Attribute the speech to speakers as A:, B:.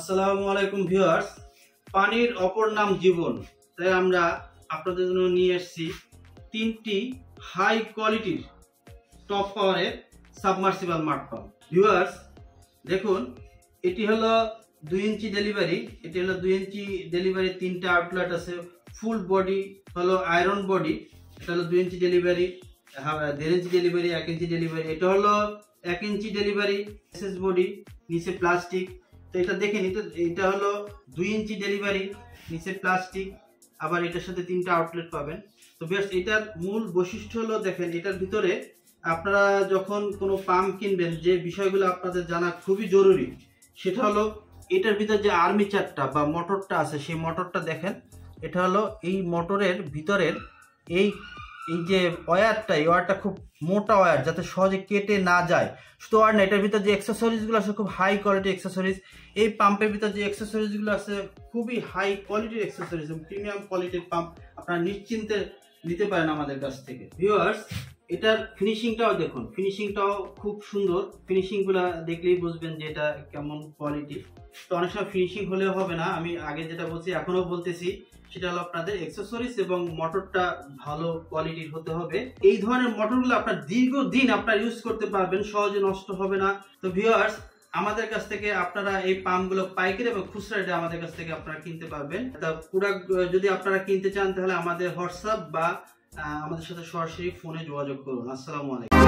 A: আসসালামু আলাইকুম ভিউয়ার্স। পানির অপর নাম জীবন, তাই আমরা আপনাদের জন্য নিয়ে এসেছি তিনটি হাই কোয়ালিটির টপ পাওয়ারের সাবমার্সিবল মাড পাম্প। ভিউয়ার্স দেখুন, এটি হলো 2 ইঞ্চি ডেলিভারি। এটি হলো 2 ইঞ্চি ডেলিভারি, তিনটা আউটলেট আছে। ফুল বডি হলো আয়রন বডি। এটা হলো 2 ইঞ্চি ডেলিভারি, 1.5 ইঞ্চি ডেলিভারি, 1 ইঞ্চি ডেলিভারি। এটা হলো 1 ইঞ্চি ডেলিভারি, এসএস বডি, নিচে প্লাস্টিক। তো এটা দেখেন, এটা হলো 2 ইঞ্চি ডেলিভারি, নিচে প্লাস্টিক, আবার এটার সাথে তিনটা আউটলেট পাবেন। তো বেশ, এটার মূল বৈশিষ্ট্য হলো দেখেন, এটার ভিতরে আপনারা যখন কোনো পাম্প কিনবেন, যে বিষয়গুলো আপনাদের জানা খুবই জরুরি সেটা হলো এটার ভিতরে যে আর্মিচারটা বা মোটরটা আছে, সেই মোটরটা দেখেন। এটা হলো এই মোটরের ভিতরের এই যে ওয়্যারটা, এই ওয়্যারটা খুব মোটা ওয়্যার, যাতে সহজে কেটে না যায়। শুধু ওয়্যার না, এটার ভিতরে যে অ্যাক্সেসরিজগুলো আছে খুব হাই কোয়ালিটি অ্যাক্সেসরিজ। এই পাম্পের ভিতরে যে অ্যাক্সেসরিজগুলো আছে খুবই হাই কোয়ালিটির অ্যাক্সেসরিজ, প্রিমিয়াম কোয়ালিটির পাম্প। আপনারা নিশ্চিন্তে নিতে পারেন আমাদের কাছ থেকে। ভিউয়ার্স, এটার ফিনিশিংটাও দেখুন, ফিনিশিংটাও খুব সুন্দর। ফিনিশিংগুলো দেখলেই বুঝবেন যে এটা কেমন কোয়ালিটি। তো অনেক সময় ফিনিশিং হলেও হবে না, আমি আগে যেটা বলছি এখনো বলতেছি, সেটা হলো আপনাদের অ্যাক্সেসরিজ এবং মোটরটা ভালো কোয়ালিটির হতে হবে। এই ধরনের মোটরগুলো আপনার দীর্ঘদিন আপনারা ইউজ করতে পারবেন, সহজে নষ্ট হবে না। তো ভিউয়ার্স, আমাদের কাছ থেকে আপনারা এই পাম্পগুলো পাইকারি এবং খুচরা রেটে আমাদের কাছ থেকে আপনারা কিনতে পারবেন। তা প্রোডাক্ট যদি আপনারা কিনতে চান তাহলে আমাদের হোয়াটসঅ্যাপ বা আমাদের সাথে সরাসরি ফোনে যোগাযোগ করুন। আসসালামু আলাইকুম।